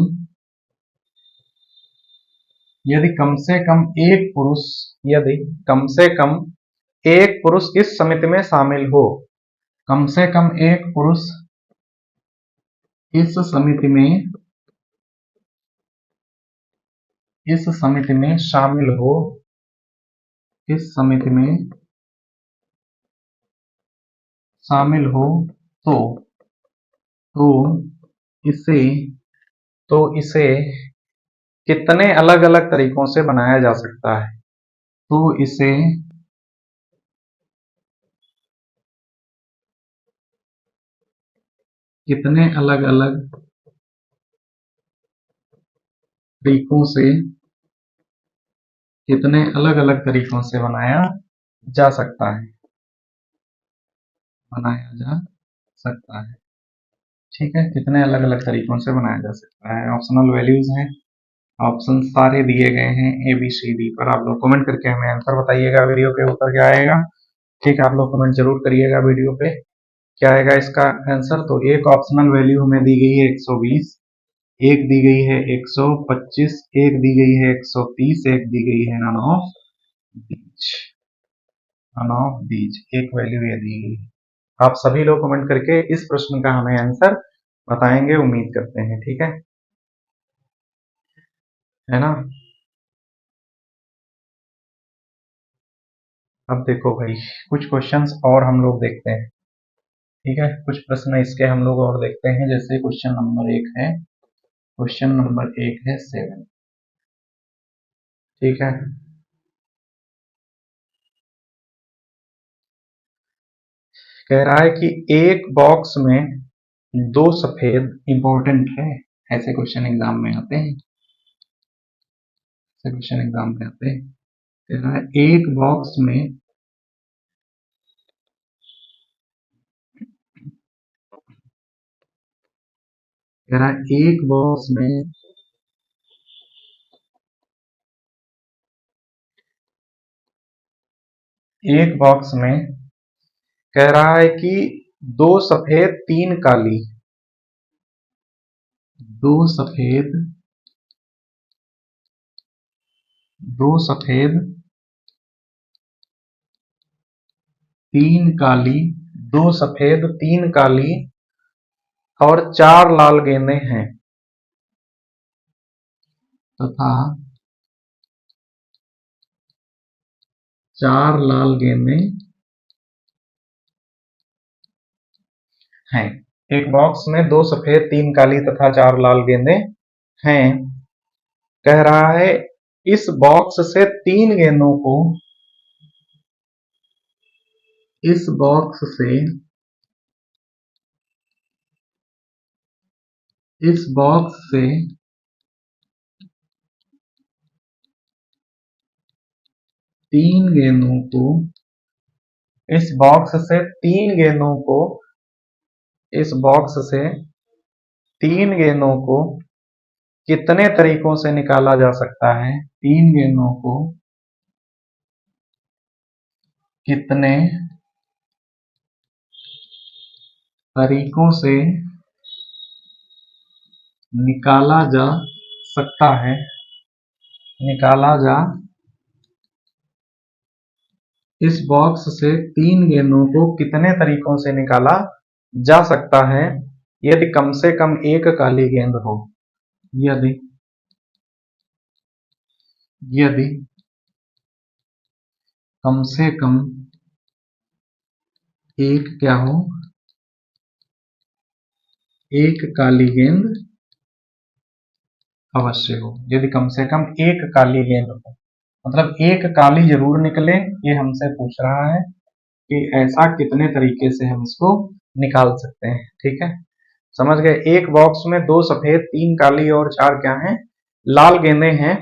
यदि कम से कम एक पुरुष यदि कम से कम एक पुरुष इस समिति में शामिल हो, कम से कम एक पुरुष इस समिति में शामिल हो, इस समिति में शामिल हो, तो तो इसे तो इसे कितने अलग अलग तरीकों से बनाया जा सकता है? तो इसे कितने अलग अलग तरीकों से कितने अलग अलग तरीकों से बनाया जा सकता है? बनाया जा सकता है। ठीक है, कितने अलग अलग तरीकों से बनाया जा सकता है। ऑप्शनल वैल्यूज हैं, ऑप्शन सारे दिए गए हैं ए बी सी डी पर। आप लोग कमेंट करके हमें आंसर बताइएगा वीडियो के ऊपर क्या आएगा। ठीक है, आप लोग कमेंट जरूर करिएगा वीडियो पे क्या आएगा इसका आंसर। तो एक ऑप्शनल वैल्यू हमें दी गई है 120, एक दी गई है 125, एक दी गई है 130, एक दी गई है none of these. None of these एक वैल्यू ये दी गई है। आप सभी लोग कमेंट करके इस प्रश्न का हमें आंसर बताएंगे, उम्मीद करते हैं। ठीक है, है ना। अब देखो भाई, कुछ क्वेश्चंस और हम लोग देखते हैं। ठीक है, कुछ प्रश्न इसके हम लोग और देखते हैं। जैसे क्वेश्चन नंबर 1 है 7। ठीक है, कह रहा है कि एक बॉक्स में दो सफेद इंपॉर्टेंट है। ऐसे क्वेश्चन एग्जाम में आते हैं, ऐसे क्वेश्चन एग्जाम में आते हैं। कह रहा है एक बॉक्स में एक बॉक्स में कह रहा है कि दो सफेद तीन काली, दो सफेद दो सफेद तीन काली, दो सफेद तीन काली और चार लाल गेंदें हैं तथा चार लाल गेंदें हैं। एक बॉक्स में दो सफेद तीन काली तथा चार लाल गेंदें हैं। कह रहा है इस बॉक्स से तीन गेंदों को इस बॉक्स से इस बॉक्स से तीन गेंदों को इस बॉक्स से तीन गेंदों को इस बॉक्स से तीन गेंदों को कितने तरीकों से निकाला जा सकता है। तीन गेंदों को कितने तरीकों से निकाला जा सकता है निकाला जा इस बॉक्स से तीन गेंदों को कितने तरीकों से निकाला जा सकता है यदि कम से कम एक काली गेंद हो। यदि यदि कम से कम एक क्या हो, एक काली गेंद अवश्य हो। यदि कम से कम एक काली गेंद हो, मतलब एक काली जरूर निकले, ये हमसे पूछ रहा है कि ऐसा कितने तरीके से हम इसको निकाल सकते हैं। ठीक है, समझ गए। एक बॉक्स में दो सफेद तीन काली और चार क्या हैं, लाल गेंदें हैं।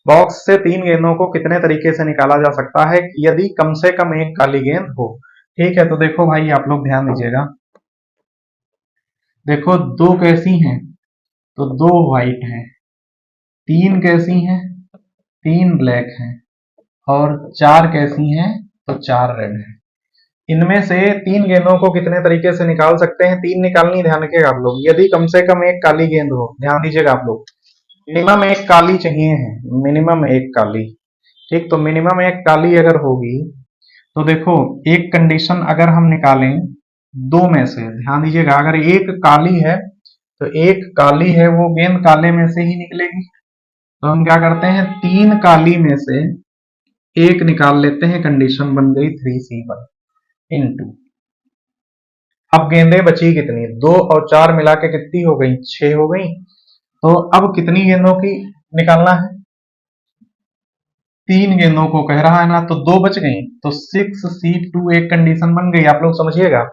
बॉक्स से तीन गेंदों को कितने तरीके से निकाला जा सकता है यदि कम से कम एक काली गेंद हो। ठीक है, तो देखो भाई आप लोग ध्यान दीजिएगा। देखो दो कैसी हैं, तो दो व्हाइट हैं। तीन कैसी हैं, तीन ब्लैक हैं। और चार कैसी हैं, तो चार रेड हैं। इनमें से तीन गेंदों को कितने तरीके से निकाल सकते हैं, तीन निकालनी, ध्यान रखिएगा आप लोग। यदि कम से कम एक काली गेंद हो, ध्यान दीजिएगा आप लोग, मिनिमम एक काली चाहिए है, मिनिमम एक काली। ठीक, तो मिनिमम एक काली अगर होगी तो देखो एक कंडीशन अगर हम निकालें दो में से, ध्यान दीजिएगा, अगर एक काली है तो एक काली है वो गेंद काले में से ही निकलेगी। तो हम क्या करते हैं, तीन काली में से एक निकाल लेते हैं। कंडीशन बन गई 3C1 इंटू, अब गेंदें बची कितनी, दो और चार मिला के कितनी हो गई, 6 हो गई। तो अब कितनी गेंदों की निकालना है, तीन गेंदों को कह रहा है ना, तो दो बच गई, तो 6C2 एक कंडीशन बन गई। आप लोग समझिएगा,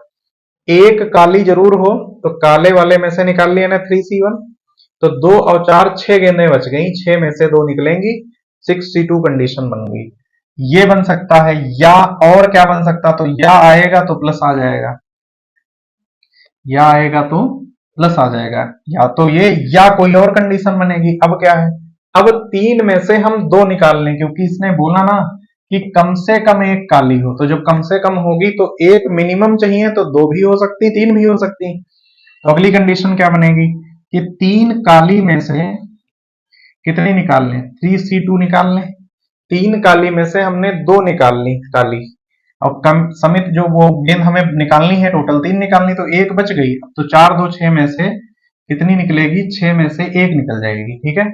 एक काली जरूर हो तो काले वाले में से निकाल लिया ना 3C1, तो दो और चार, छह गेंदें बच गई, छह में से दो निकलेंगी, 6C2 कंडीशन बन गई। ये बन सकता है, या और क्या बन सकता, तो या आएगा तो प्लस आ जाएगा, या आएगा तो प्लस आ जाएगा, या तो ये या कोई और कंडीशन बनेगी। अब क्या है, अब तीन में से हम दो निकाल लें, क्योंकि इसने बोला ना कि कम से कम एक काली हो, तो जब कम से कम होगी तो एक मिनिमम चाहिए, तो दो भी हो सकती, तीन भी हो सकती। तो अगली कंडीशन क्या बनेगी कि तीन काली में से कितनी निकाल लें, 3C2 निकाल लें। तीन काली में से हमने दो निकाल ली काली, और कम समित जो वो गेंद हमें निकालनी है, टोटल तीन निकालनी, तो एक बच गई। तो चार दो छह में से कितनी निकलेगी, छह में से एक निकल जाएगी। ठीक है,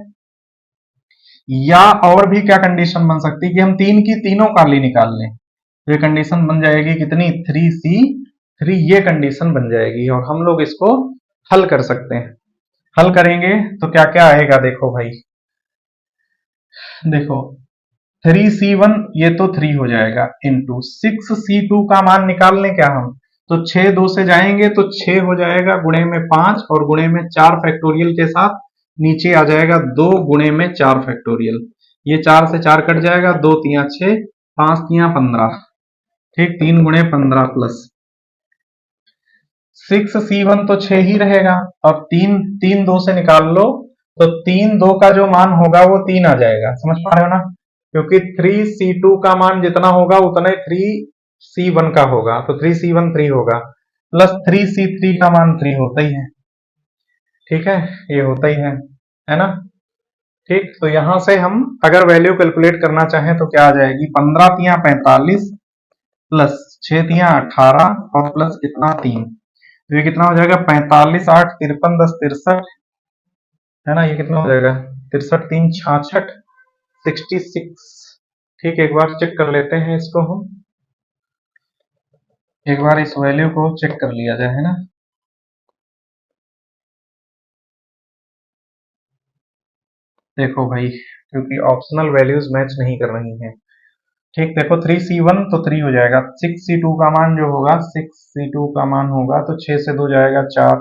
या और भी क्या कंडीशन बन सकती है कि हम तीन की तीनों काली निकाल लें, तो ये कंडीशन बन जाएगी कितनी, 3C3, ये कंडीशन बन जाएगी और हम लोग इसको हल कर सकते हैं। हल करेंगे तो क्या क्या आएगा, देखो भाई, देखो 3C1 ये तो 3 हो जाएगा इंटू 6C2 का मान निकाल लें क्या हम, तो 6 2 से जाएंगे तो 6 हो जाएगा, गुणे में 5 और गुणे में 4 फैक्टोरियल के साथ नीचे आ जाएगा 2 गुणे में 4 फैक्टोरियल, ये 4 से 4 कट जाएगा, 2 तिया 6, 5 तिया 15, ठीक, 3 गुणे 15 प्लस 6C1 तो 6 ही रहेगा और 3 3 2 से निकाल लो तो 3 2 का जो मान होगा वो 3 आ जाएगा, समझ पा रहे हो ना, क्योंकि 3C2 का मान जितना होगा उतना ही 3C1 का होगा, तो 3C1 3 होगा प्लस 3C3 का मान 3 होता ही है, ठीक है, ये होता ही है ना, ठीक। तो यहां से हम अगर वैल्यू कैलकुलेट करना चाहें तो क्या आ जाएगी, 15 तिया 45 प्लस 6 तिया 18 और प्लस कितना 3, तो ये कितना हो जाएगा, 45 8 53 10 63, है ना, ये कितना हो जाएगा 63 3 66 66, ठीक। एक बार चेक कर लेते हैं इसको हम, एक बार इस वैल्यू को चेक कर लिया जाए, है ना, देखो भाई, क्योंकि ऑप्शनल वैल्यूज मैच नहीं कर रही हैं, ठीक। देखो 3C1 तो 3 हो जाएगा, 6C2 का मान जो होगा, 6C2 का मान होगा तो 6 से 2 जाएगा 4,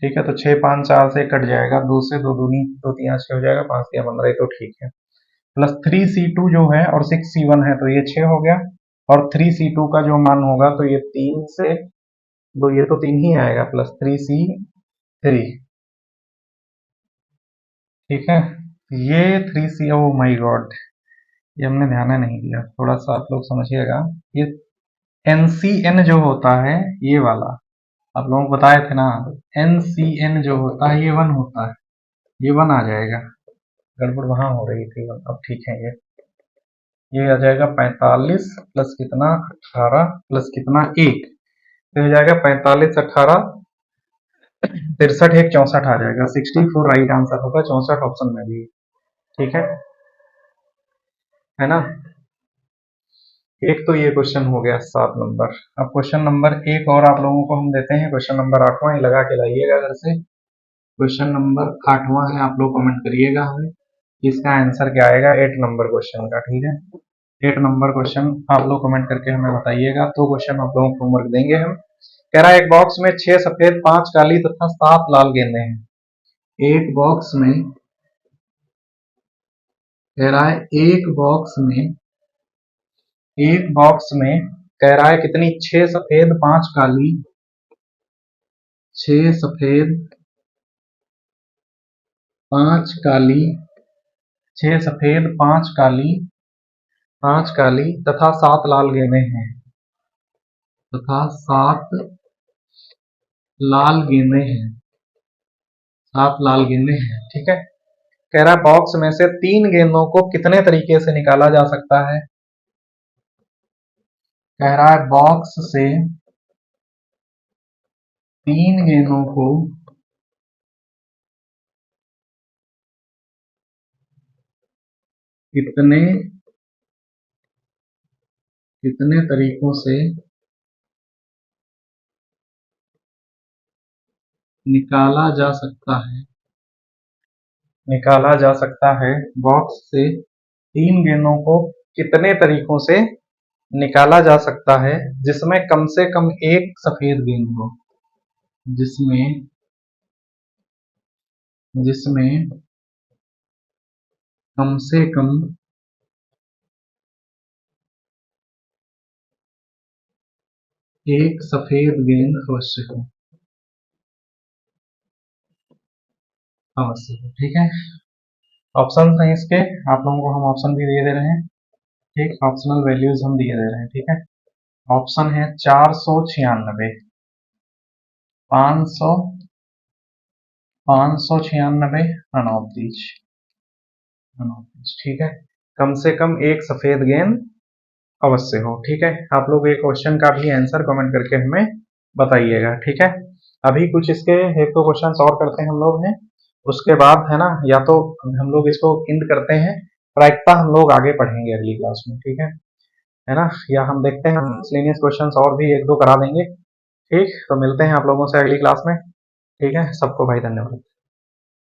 ठीक है, तो 6 5 4 से कट जाएगा, 2 से 2 दूनी 2 तिया 6 हो जाएगा, 5 तिया 15, तो ठीक है, प्लस 3C2 जो है और 6C1 है तो ये 6 हो गया, और 3C2 का जो मान होगा तो ये 3 से 2, ये तो 3 ही आएगा, प्लस 3C3, ठीक है, ये 3C, ओ माई गॉड, ये हमने ध्यान नहीं दिया, थोड़ा सा आप लोग समझिएगा, ये NCN जो होता है ये वाला, आप लोगों को बताए थे ना, NCN जो होता है ये 1 होता है, ये 1 आ जाएगा, गड़बड़ वहां हो रही थी, अब ठीक है, ये आ जाएगा 45 प्लस कितना 18 प्लस कितना 1, तो हो जाएगा 45 18 63 एक 64 आ जाएगा, 64 राइट आंसर होगा, 64 ऑप्शन में भी, ठीक है ना। एक तो ये क्वेश्चन हो गया 7 नंबर। अब क्वेश्चन नंबर एक और आप लोगों को हम देते हैं, क्वेश्चन नंबर 8वां, ही लगा के लाइएगा घर से, क्वेश्चन नंबर 8वां है, आप लोग कमेंट करिएगा हमें इसका आंसर क्या आएगा 8 नंबर क्वेश्चन का, ठीक है, 8 नंबर क्वेश्चन आप लोग कमेंट करके हमें बताइएगा, तो क्वेश्चन आप लोगों को होमवर्क देंगे हम। कह रहा है एक बॉक्स में 6 सफेद 5 काली तथा 7 लाल गेंदें हैं, एक बॉक्स में, कह रहा है एक बॉक्स में कह रहा है कितनी, 6 सफेद 5 काली, 6 सफेद 5 काली, 6 सफेद 5 काली तथा 7 लाल गेंदें हैं, तथा 7 लाल गेंदें हैं, 7 लाल गेंदें हैं, ठीक है। कह रहा है बॉक्स में से 3 गेंदों को कितने तरीके से निकाला जा सकता है, कह रहा है बॉक्स से 3 गेंदों को कितने कितने तरीकों से निकाला जा सकता है, निकाला जा सकता है, बॉक्स से 3 गेंदों को कितने तरीकों से निकाला जा सकता है जिसमें कम से कम एक सफेद गेंद हो, जिसमें जिसमें कम से कम एक सफेद गेंद अवश्य हो, अवश्य हो, ठीक है। ऑप्शन है इसके, आप लोगों को हम ऑप्शन भी दे रहे हैं, ठीक, ऑप्शनल वैल्यूज हम दिए दे रहे हैं, ठीक है। ऑप्शन है 496, 500, 596, नन ऑफ दीज, ठीक है, कम से कम एक सफेद गेंद अवश्य हो, ठीक है। आप लोग एक क्वेश्चन का भी आंसर कमेंट करके हमें बताइएगा, ठीक है। अभी कुछ इसके एक दो क्वेश्चन और करते हैं हम लोग हैं, उसके बाद है ना, या तो हम लोग इसको इंड करते हैं, प्रायिकता हम लोग आगे पढ़ेंगे अगली क्लास में, ठीक है ना, या हम देखते हैं मिसलेनियस क्वेश्चंस और भी एक दो करा देंगे। ठीक, तो मिलते हैं आप लोगों से अगली क्लास में। ठीक है, सबको भाई धन्यवाद।